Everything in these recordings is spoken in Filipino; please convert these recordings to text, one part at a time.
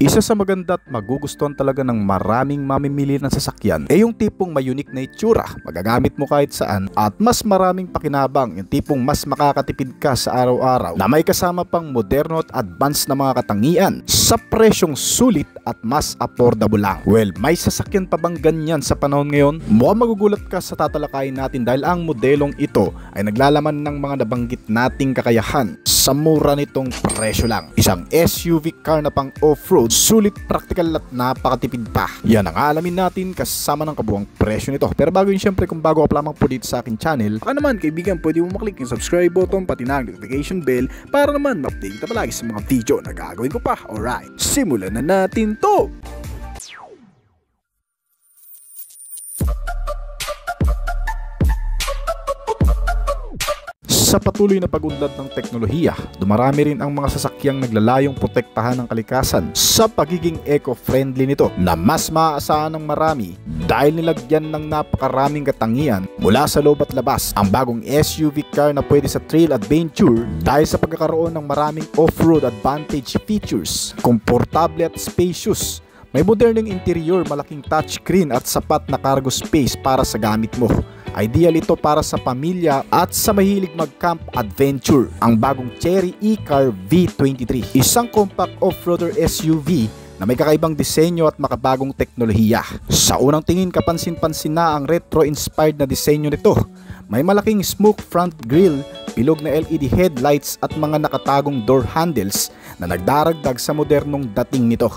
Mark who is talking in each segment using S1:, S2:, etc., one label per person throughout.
S1: Isa sa maganda at magugustuhan talaga ng maraming mamimili ng sasakyan ay yung tipong may unique na itsura, magagamit mo kahit saan at mas maraming pakinabang, yung tipong mas makakatipid ka sa araw-araw na may kasama pang moderno at advanced na mga katangian sa presyong sulit at mas affordable lang. Well, may sasakyan pa bang ganyan sa panahon ngayon? Mukhang magugulat ka sa tatalakayin natin dahil ang modelong ito ay naglalaman ng mga nabanggit nating kakayahan sa mura nitong presyo lang. Isang SUV car na pang off-road, sulit, practical at napakatipid pa. Yan ang alamin natin kasama ng kabuang presyo nito. Pero bago yun, syempre kung bago ka pa lamang po dito sa akin channel, baka naman kaibigan, pwede mo maklik yung subscribe button pati na notification bell para naman ma-update ka palagi sa mga video na gagawin ko pa. Alright, simulan na natin to! Sa patuloy na pag-unlad ng teknolohiya, dumarami rin ang mga sasakyang naglalayong protektahan ng kalikasan sa pagiging eco-friendly nito na mas maaasahan ng marami dahil nilagyan ng napakaraming katangian mula sa loob at labas ang bagong SUV car na pwede sa trail adventure dahil sa pagkakaroon ng maraming off-road advantage features, komportable at spacious. May moderneng interior, malaking touchscreen at sapat na cargo space para sa gamit mo. Ideal ito para sa pamilya at sa mahilig mag-camp adventure. Ang bagong Chery E-Car V23, isang compact off-roader SUV na may kakaibang disenyo at makabagong teknolohiya. Sa unang tingin, kapansin-pansin na ang retro-inspired na disenyo nito. May malaking smoke front grille, bilog na LED headlights at mga nakatagong door handles na nagdaragdag sa modernong dating nito.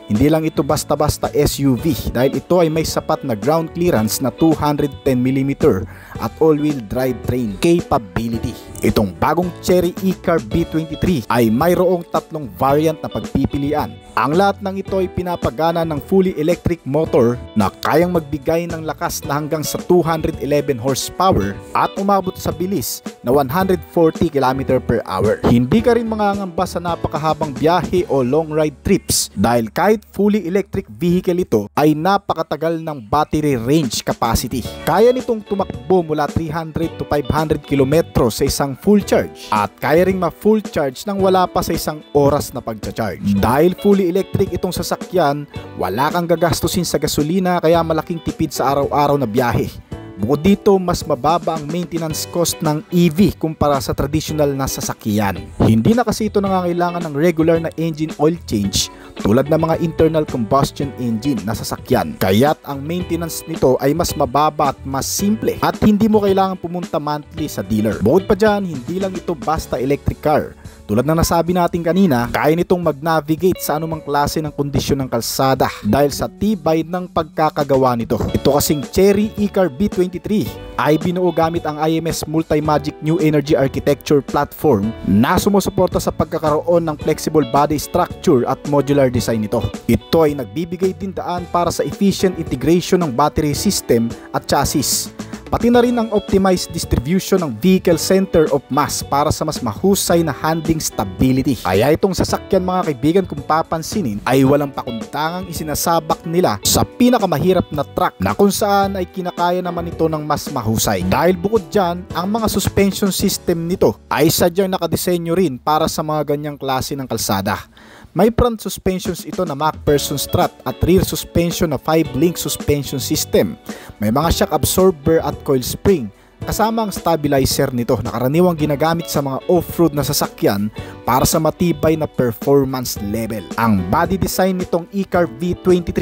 S1: Hindi lang ito basta-basta SUV dahil ito ay may sapat na ground clearance na 210mm at all-wheel drive train capability. Itong bagong Chery E-Car V23 ay mayroong tatlong variant na pagpipilian. Ang lahat ng ito ay pinapagana ng fully electric motor na kayang magbigay ng lakas na hanggang sa 211 horsepower at umabot sa bilis na 140 km/h. Hindi ka rin mangangamba sa napakahabang biyahe o long ride trips dahil kahit fully electric vehicle ito ay napakatagal ng battery range capacity. Kaya nitong tumakbo mula 300 to 500 km sa isang full charge at kaya ring ma-full charge nang wala pa sa isang oras na pagcha-charge. Dahil fully electric itong sasakyan, wala kang gagastusin sa gasolina kaya malaking tipid sa araw-araw na biyahe. Bukod dito, mas mababa ang maintenance cost ng EV kumpara sa traditional na sasakyan. Hindi na kasi ito nangangailangan ng regular na engine oil change tulad ng mga internal combustion engine na sasakyan. Kaya't ang maintenance nito ay mas mababa at mas simple at hindi mo kailangan pumunta monthly sa dealer. Bukod pa dyan, hindi lang ito basta electric car. Tulad na nasabi natin kanina, kaya nitong mag-navigate sa anumang klase ng kondisyon ng kalsada dahil sa tibay ng pagkakagawa nito. Ito kasing Chery E-Car V23 ay binuo gamit ang IMS Multimagic New Energy Architecture Platform na sumusuporta sa pagkakaroon ng flexible body structure at modular design nito. Ito ay nagbibigay din daan para sa efficient integration ng battery system at chassis. Pati na rin ang optimized distribution ng vehicle center of mass para sa mas mahusay na handling stability. Kaya itong sasakyan mga kaibigan kung papansinin ay walang pakundangang isinasabak nila sa pinakamahirap na truck na kung saan ay kinakaya naman ito ng mas mahusay. Dahil bukod dyan, ang mga suspension system nito ay sadyang nakadesenyo rin para sa mga ganyang klase ng kalsada. May front suspensions ito na MacPherson strut at rear suspension na 5-link suspension system. May mga shock absorber at coil spring kasama ang stabilizer nito na karaniwang ginagamit sa mga off-road na sasakyan para sa matibay na performance level. Ang body design nitong E-Car V23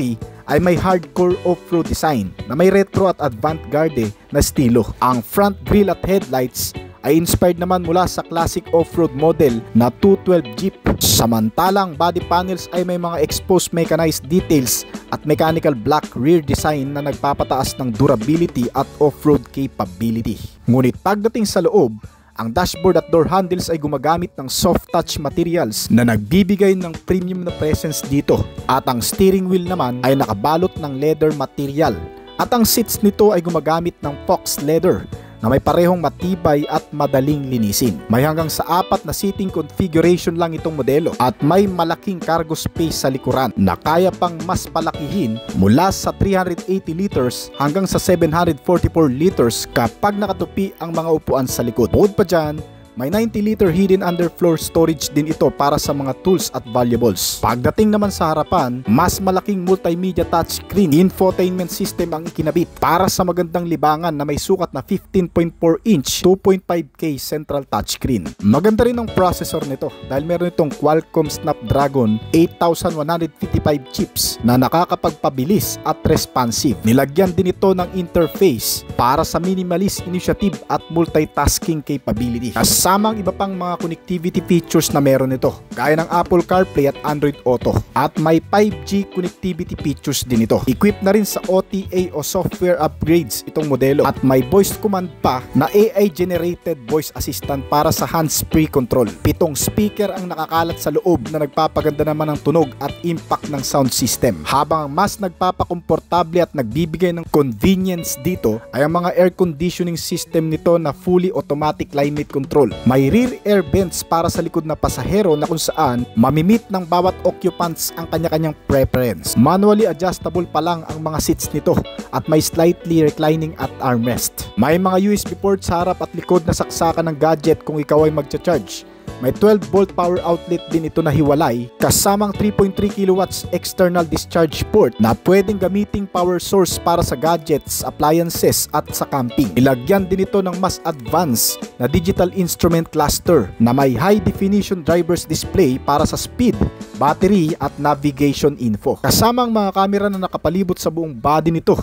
S1: ay may hardcore off-road design na may retro at avant-garde na estilo. Ang front grille at headlights ay inspired naman mula sa classic off-road model na 212 Jeep. Samantalang body panels ay may mga exposed mechanized details at mechanical black rear design na nagpapataas ng durability at off-road capability. Ngunit pagdating sa loob, ang dashboard at door handles ay gumagamit ng soft touch materials na nagbibigay ng premium na presence dito. At ang steering wheel naman ay nakabalot ng leather material. At ang seats nito ay gumagamit ng fox leather na may parehong matibay at madaling linisin. May hanggang sa 4 na seating configuration lang itong modelo at may malaking cargo space sa likuran na kaya pang mas palakihin mula sa 380 liters hanggang sa 744 liters kapag nakatupi ang mga upuan sa likod. Bukod pa dyan, May 90-liter hidden underfloor storage din ito para sa mga tools at valuables. Pagdating naman sa harapan, mas malaking multimedia touchscreen infotainment system ang ikinabit para sa magandang libangan na may sukat na 15.4 inch 2.5K central touchscreen. Maganda rin ang processor nito dahil meron itong Qualcomm Snapdragon 8155 chips na nakakapagpabilis at responsive. Nilagyan din ito ng interface para sa minimalist initiative at multitasking capability. Kasama ang iba pang mga connectivity features na meron ito, gaya ng Apple CarPlay at Android Auto. At may 5G connectivity features din ito. Equipped na rin sa OTA o software upgrades itong modelo at may voice command pa na AI-generated voice assistant para sa hands-free control. 7 speaker ang nakakalat sa loob na nagpapaganda naman ng tunog at impact ng sound system. Habang mas nagpapakomportable at nagbibigay ng convenience dito ay ang mga air conditioning system nito na fully automatic climate control. May rear air vents para sa likod na pasahero na kung saan mamimit ng bawat occupants ang kanya-kanyang preference. Manually adjustable pa lang ang mga seats nito at may slightly reclining at armrest. May mga USB ports sa harap at likod na saksakan ng gadget kung ikaw ay magcha-charge. May 12-volt power outlet din ito na hiwalay kasamang 3.3 kilowatts external discharge port na pwedeng gamiting power source para sa gadgets, appliances at sa camping. Ilagyan din ito ng mas advanced na digital instrument cluster na may high definition driver's display para sa speed, battery at navigation info. Kasama ang mga kamera na nakapalibot sa buong body nito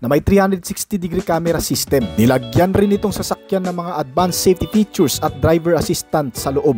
S1: na may 360-degree camera system. Nilagyan rin itong sasakyan ng mga advanced safety features at driver assistant sa loob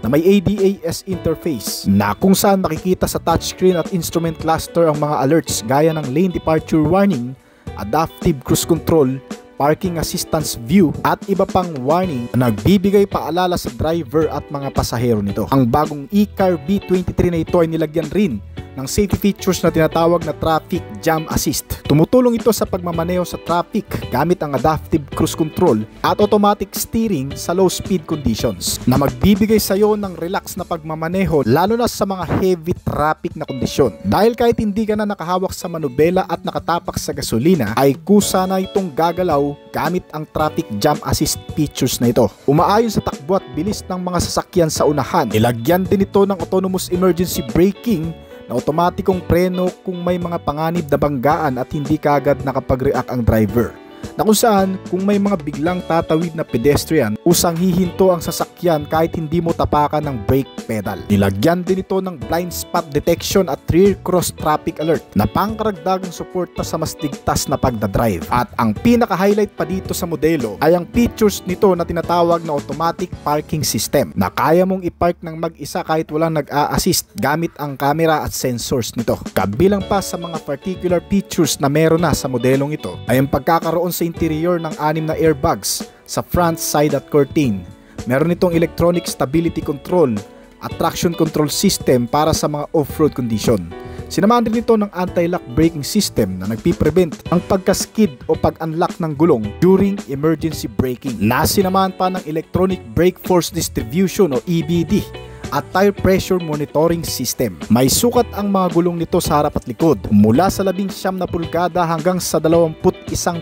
S1: na may ADAS interface na kung saan makikita sa touchscreen at instrument cluster ang mga alerts gaya ng lane departure warning, adaptive cruise control, parking assistance view at iba pang warning na nagbibigay paalala sa driver at mga pasahero nito. Ang bagong e-car B23 na ito ay nilagyan rin ng safety features na tinatawag na Traffic Jam Assist. Tumutulong ito sa pagmamaneho sa traffic gamit ang adaptive cruise control at automatic steering sa low speed conditions na magbibigay sa iyo ng relax na pagmamaneho lalo na sa mga heavy traffic na kondisyon. Dahil kahit hindi ka na nakahawak sa manubela at nakatapak sa gasolina ay kusa na itong gagalaw gamit ang Traffic Jam Assist features na ito. Umaayon sa takbo at bilis ng mga sasakyan sa unahan. Nilagyan din ito ng autonomous emergency braking na otomatikong preno kung may mga panganib na banggaan at hindi kaagad nakapag-react ang driver. Na kung saan, kung may mga biglang tatawid na pedestrian, usang hihinto ang sasakyan kahit hindi mo tapakan ng brake pedal. Nilagyan din ito ng blind spot detection at rear cross traffic alert na pangkaragdagang suporta sa mas ligtas na pagdadrive. At ang pinaka-highlight pa dito sa modelo ay ang features nito na tinatawag na automatic parking system na kaya mong i-park ng mag-isa kahit walang nag-a-assist gamit ang camera at sensors nito. Kabilang pa sa mga particular features na meron na sa modelong ito ay ang pagkakaroon sa interior ng 6 na airbags sa front, side at curtain. Meron itong electronic stability control at traction control system para sa mga off-road condition. Sinamahan din ito ng anti-lock braking system na nagpiprevent ang pagkaskid o pag-unlock ng gulong during emergency braking. Sinamahan pa ng electronic brake force distribution o EBD at tire pressure monitoring system. May sukat ang mga gulong nito sa harap at likod mula sa 19 na pulgada hanggang sa 21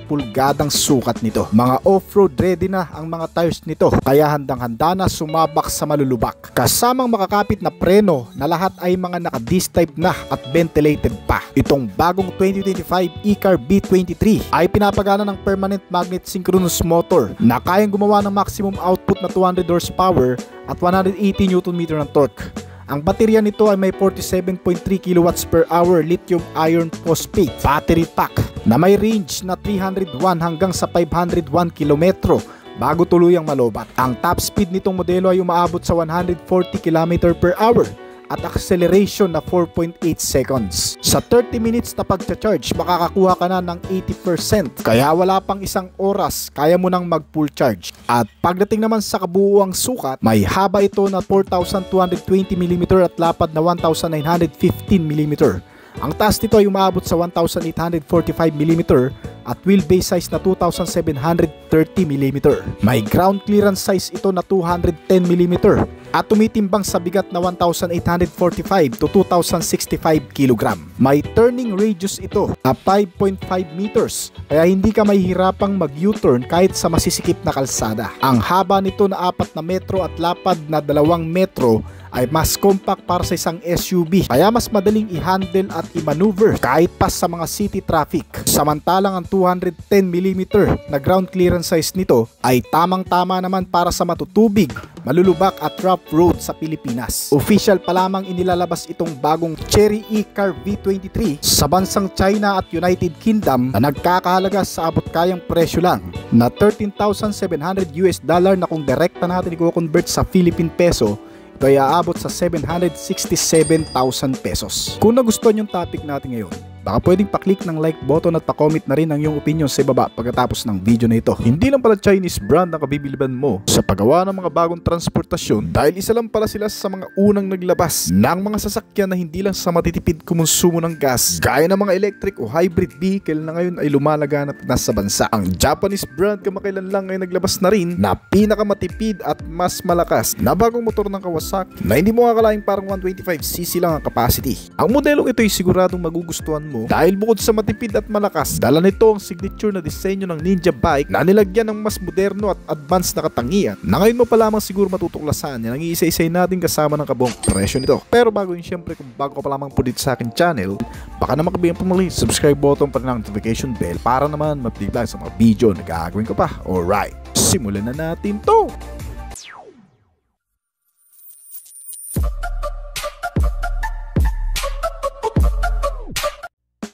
S1: pulgadang sukat nito. Mga off-road ready na ang mga tires nito kaya handang-handa na sumabak sa malulubak. Kasamang makakapit na preno na lahat ay mga naka-disc type na at ventilated pa. Itong bagong 2025 e-car B23 ay pinapagana ng permanent magnet synchronous motor na kayang gumawa ng maximum output na 200 horsepower at 180 Nm ng torque. Ang baterya nito ay may 47.3 kWh lithium iron phosphate battery pack na may range na 301 hanggang sa 501 km bago tuluyang malobat. Ang top speed nitong modelo ay umaabot sa 140 km/h at acceleration na 4.8 seconds. Sa 30 minutes na pagcha-charge, makakakuha ka na ng 80%. Kaya wala pang isang oras, kaya mo nang mag-full charge. At pagdating naman sa kabuuang sukat, may haba ito na 4,220mm at lapad na 1,915mm. Ang taas nito ay umaabot sa 1,845mm at wheelbase size na 2,730mm. May ground clearance size ito na 210mm at tumitimbang sa bigat na 1,845 to 2,065 kg. May turning radius ito na 5.5 meters kaya hindi ka mahihirapang mag-U-turn kahit sa masisikip na kalsada. Ang haba nito na 4 na metro at lapad na 2 metro ay mas compact para sa isang SUV kaya mas madaling i-handle at i-maneuver kahit pa sa mga city traffic. Samantalang ang 210mm na ground clearance size nito ay tamang-tama naman para sa matutubig, malulubak at rough road sa Pilipinas. Official pa lamang inilalabas itong bagong Chery E-Car V23 sa bansang China at United Kingdom na nagkakahalaga sa abot kayang presyo lang na $13,700 na kung direkta natin i-convert sa Philippine peso ito ay aabot sa 767,000 pesos. Kung nagustuhan yung topic natin ngayon, baka pwedeng paklik ng like button at pa-comment na rin ang iyong opinion sa ibaba pagkatapos ng video na ito. Hindi lang pala Chinese brand ang kabibiliban mo sa paggawa ng mga bagong transportasyon dahil isa lang pala sila sa mga unang naglabas ng mga sasakyan na hindi lang sa matitipid kumonsumo ng gas gaya ng mga electric o hybrid vehicle na ngayon ay lumalaganap na sa bansa. Ang Japanese brand kamakailan lang ay naglabas na rin na pinakamatipid at mas malakas na bagong motor ng Kawasaki na hindi mo akalaing parang 125cc lang ang capacity. Ang modelong ito ay siguradong magugustuhan mo dahil bukod sa matipid at malakas, dala nito ang signature na disenyo ng Ninja bike na nilagyan ng mas moderno at advanced na katangian na ngayon mo pa lamang siguro matutuklasan yan ang iisa-isay natin kasama ng kabuong presyo nito. Pero bago yun, syempre kung bago ka pa lamang po dito sa akin channel, baka naman kabilang pumali subscribe button pa rin ang notification bell para naman mapigla sa mga video na gagawin ko pa. Alright, simulan na natin to!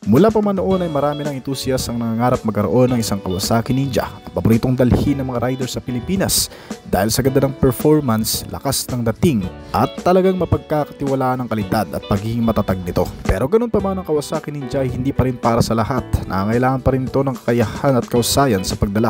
S1: Mula pa man noon ay marami ng enthusiast ang nangangarap magkaroon ng isang Kawasaki Ninja, ang paboritong dalhin ng mga riders sa Pilipinas dahil sa ganda ng performance, lakas ng dating at talagang mapagkakatiwalaan ng kalidad at pagiging matatag nito. Pero ganun pa man ang Kawasaki Ninja ay hindi pa rin para sa lahat. Nangangailangan pa rin ito ng kakayahan at kausayan sa pagdala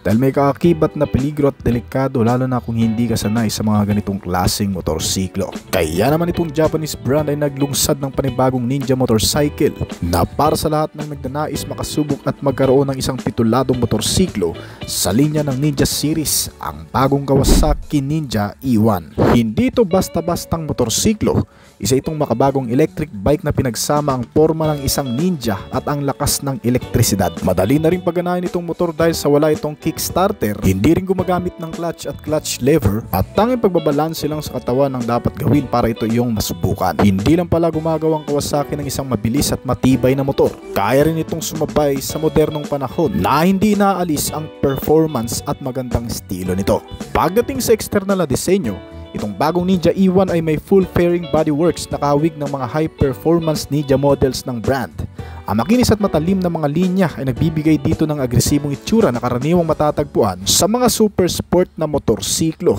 S1: dahil may kaakibat na peligro at delikado lalo na kung hindi ka sanay sa mga ganitong klaseng motorsiklo. Kaya naman itong Japanese brand ay naglungsad ng panibagong Ninja motorcycle na para sa lahat ng nagnanais makasubok at magkaroon ng isang tituladong motorsiklo sa linya ng Ninja series, ang bagong Kawasaki Ninja E1. Hindi ito basta-bastang motorsiklo, isa itong makabagong electric bike na pinagsama ang forma ng isang ninja at ang lakas ng elektrisidad. Madali na rin pagganahin itong motor dahil sa wala itong kickstarter, hindi rin gumagamit ng clutch at clutch lever at tanging pagbabalanse lang sa katawan ang dapat gawin para ito iyong masubukan. Hindi lang pala gumagawa ang Kawasaki ng isang mabilis at matibay na motor. Kaya rin itong sumabay sa modernong panahon na hindi naalis ang performance at magandang estilo nito. Pagdating sa external na disenyo, itong bagong Ninja E1 ay may full fairing bodyworks na kahawig ng mga high-performance Ninja models ng brand. Ang makinis at matalim na mga linya ay nagbibigay dito ng agresibong itsura na karaniwang matatagpuan sa mga super sport na motorsiklo.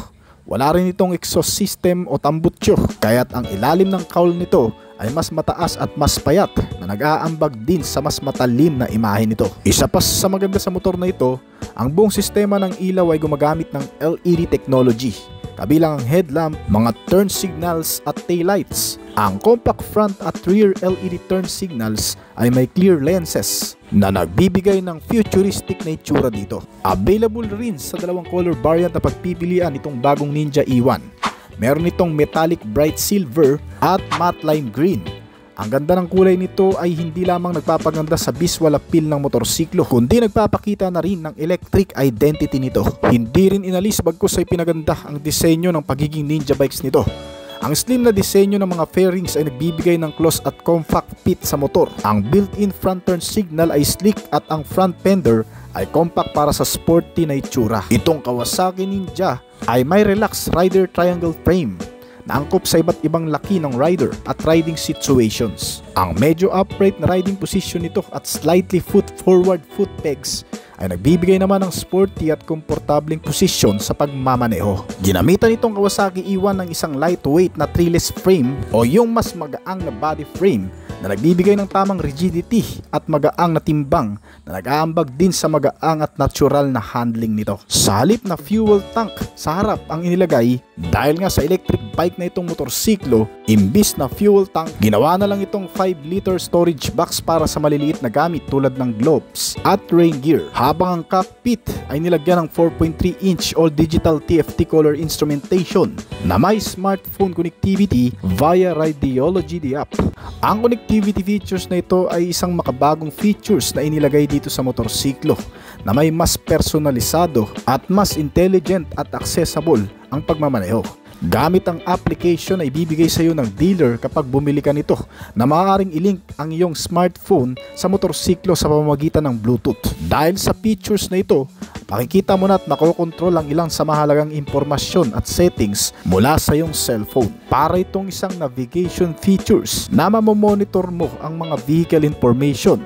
S1: Wala rin itong exhaust system o tambutso, kaya't ang ilalim ng cowl nito ay mas mataas at mas payat na nag-aambag din sa mas matalim na imahe nito. Isa pa sa maganda sa motor na ito, ang buong sistema ng ilaw ay gumagamit ng LED technology, kabilang ang headlamp, mga turn signals at taillights. Ang compact front at rear LED turn signals ay may clear lenses na nagbibigay ng futuristic na itsura dito. Available rin sa dalawang color variant na pagpipilian itong bagong Ninja E1. Meron itong metallic bright silver at matte lime green. Ang ganda ng kulay nito ay hindi lamang nagpapaganda sa visual appeal ng motorsiklo, kundi nagpapakita na rin ng electric identity nito. Hindi rin inalis bagkus ay pinaganda ang disenyo ng pagiging Ninja bikes nito. Ang slim na disenyo ng mga fairings ay nagbibigay ng close at compact fit sa motor. Ang built-in front turn signal ay slick at ang front fender ay compact para sa sporty na itsura. Itong Kawasaki Ninja ay may relaxed rider triangle frame na angkop sa iba't ibang laki ng rider at riding situations. Ang medyo upright na riding position nito at slightly foot forward foot pegs ay nagbibigay naman ng sporty at komportableng posisyon sa pagmamaneho. Ginamitan itong Kawasaki E1 ng isang lightweight na treeless frame o yung mas magaang na body frame na nagbibigay ng tamang rigidity at magaang na timbang na nag-aambag din sa magaang at natural na handling nito. Sa halip na fuel tank sa harap ang inilagay, dahil nga sa electric bike na itong motorsiklo, imbis na fuel tank, ginawa na lang itong 5-liter storage box para sa maliliit na gamit tulad ng gloves at rain gear. Habang ang cockpit ay nilagyan ng 4.3-inch all-digital TFT color instrumentation na may smartphone connectivity via Radiology the app. Ang connectivity features na ito ay isang makabagong features na inilagay dito sa motorsiklo na may mas personalisado at mas intelligent at accessible ang pagmamaneho. Gamit ang application ay bibigay sa iyo ng dealer kapag bumili ka nito na maaaring ilink ang iyong smartphone sa motorsiklo sa pamamagitan ng Bluetooth. Dahil sa features na ito, makikita mo na at makokontrol ang ilang sa mahalagang impormasyon at settings mula sa iyong cellphone. Para itong isang navigation features na mamomonitor mo ang mga vehicle information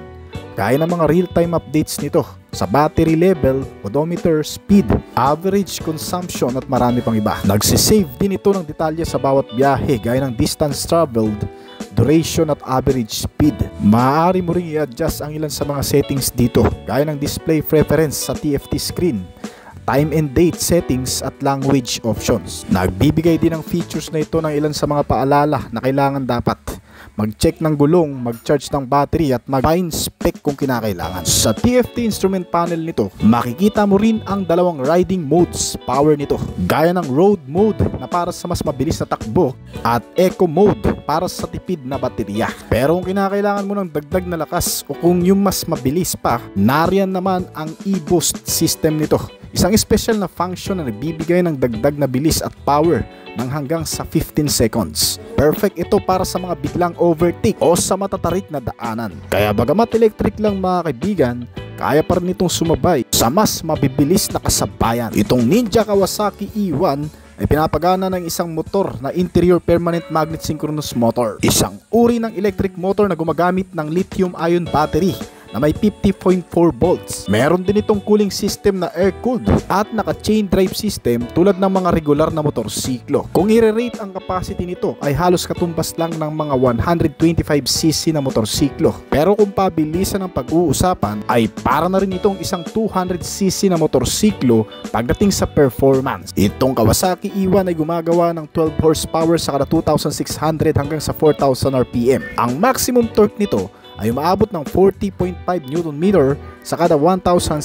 S1: gaya ng mga real-time updates nito sa battery level, odometer, speed, average consumption at marami pang iba. Nagsisave din ito ng detalye sa bawat biyahe gaya ng distance traveled, duration at average speed. Maaari mo ring i-adjust ang ilan sa mga settings dito gaya ng display preference sa TFT screen, time and date settings at language options. Nagbibigay din ng features na ito ng ilan sa mga paalala na kailangan dapat mag-check ng gulong, mag-charge ng battery at mag-fine spec kung kinakailangan. Sa TFT instrument panel nito, makikita mo rin ang dalawang riding modes power nito, gaya ng road mode na para sa mas mabilis na takbo at eco mode para sa tipid na baterya. Pero kung kinakailangan mo ng dagdag na lakas o kung yung mas mabilis pa, nariyan naman ang e-boost system nito. Isang special na function na nagbibigay ng dagdag na bilis at power ng hanggang sa 15 seconds. Perfect ito para sa mga biglang overtake o sa matatarik na daanan. Kaya bagamat electric lang mga kaibigan, kaya pa rin itong sumabay sa mas mabibilis na kasabayan. Itong Ninja Kawasaki E1 ay pinapagana ng isang motor na interior permanent magnet synchronous motor. Isang uri ng electric motor na gumagamit ng lithium-ion battery na may 50.4 volts. Meron din itong cooling system na air-cooled at naka-chain drive system tulad ng mga regular na motorsiklo. Kung i-rate ang capacity nito ay halos katumbas lang ng mga 125cc na motorsiklo. Pero kung pabilisan ang pag-uusapan ay para na rin itong isang 200cc na motorsiklo pagdating sa performance. Itong Kawasaki E1 ay gumagawa ng 12 horsepower sa kada 2,600 hanggang sa 4,000 RPM. Ang maximum torque nito ay umaabot ng 40.5 Nm sa kada 1,600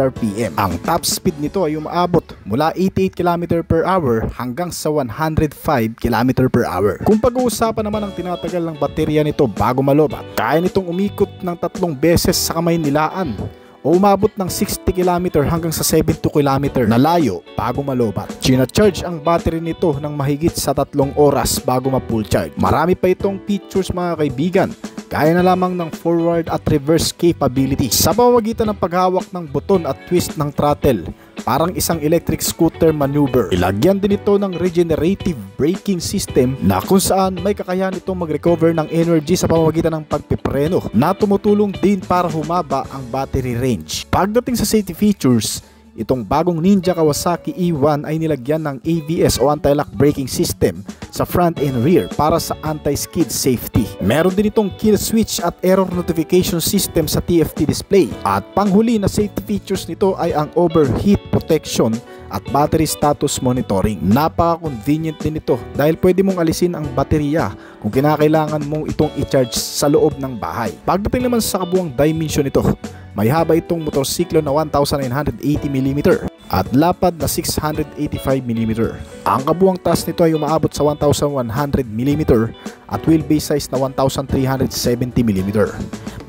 S1: RPM. Ang top speed nito ay umaabot mula 88 km per hour hanggang sa 105 km per hour. Kung pag-uusapan naman ang tinatagal ng baterya nito bago malobat, kaya nitong umikot ng 3 beses sa kamay nilaan o umabot ng 60 km hanggang sa 72 km na layo bago malobat. China-charge ang battery nito ng mahigit sa 3 oras bago ma-full charge. Marami pa itong features mga kaibigan, gaya na lamang ng forward at reverse capability sa pamamagitan ng paghawak ng buton at twist ng throttle. Parang isang electric scooter maneuver. Ilagyan din ito ng regenerative braking system na kung saan may kakayahan itong mag-recover ng energy sa pamamagitan ng pagpipreno na tumutulong din para humaba ang battery range. Pagdating sa safety features, itong bagong Ninja Kawasaki E1 ay nilagyan ng ABS o anti-lock braking system sa front and rear para sa anti-skid safety. Meron din itong kill switch at error notification system sa TFT display. At panghuli na safety features nito ay ang overheat protection at battery status monitoring. Napaka-convenient din ito dahil pwede mong alisin ang baterya kung kinakailangan mong itong i-charge sa loob ng bahay. Pagdating naman sa kabuang dimension nito, may haba itong motorsiklo na 1,980mm at lapad na 685mm. Ang kabuang taas nito ay umaabot sa 1,100mm at wheelbase size na 1,370mm.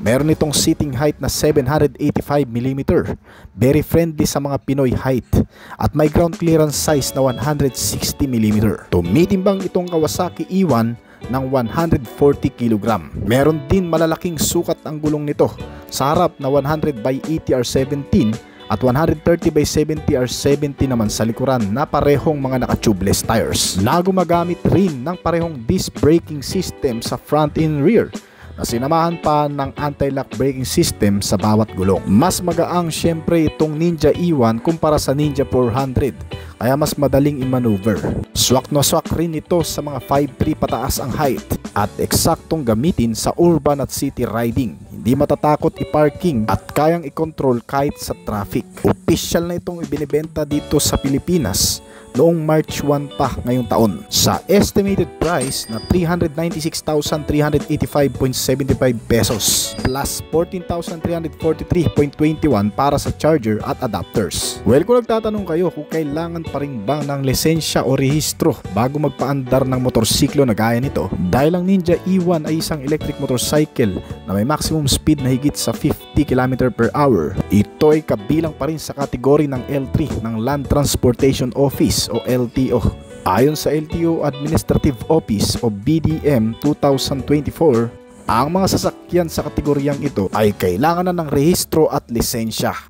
S1: Meron itong seating height na 785mm, very friendly sa mga Pinoy height, at may ground clearance size na 160mm. Tumitimbang itong Kawasaki E1 ng 140 kg. Meron din malalaking sukat ang gulong nito sa harap na 100/80R17 at 130/70R70 naman sa likuran na parehong mga naka-tubeless tires na gumagamit rin ng parehong disc braking system sa front and rear na sinamahan pa ng anti-lock braking system sa bawat gulong. Mas magaang syempre itong Ninja E1 kumpara sa Ninja 400 kaya mas madaling i-maneuver. Swak na swak rin ito sa mga 5'3 pataas ang height at eksaktong gamitin sa urban at city riding. Hindi matatakot i-parking at kayang i-control kahit sa traffic. Official na itong ibinibenta dito sa Pilipinas noong March 1 pa ngayong taon sa estimated price na 396,385.75 pesos plus 14,343.21 para sa charger at adapters. Well, kung nagtatanong kayo kung kailangan pa rin ba ng lisensya o rehistro bago magpaandar ng motorsiklo na gaya nito, dahil ang Ninja E1 ay isang electric motorcycle na may maximum speed na higit sa 50 km per hour, ito ay kabilang pa rin sa kategory ng L3 ng Land Transportation Office o LTO. Ayon sa LTO Administrative Office o BDM 2024, ang mga sasakyan sa kategoryang ito ay kailangan na ng rehistro at lisensya.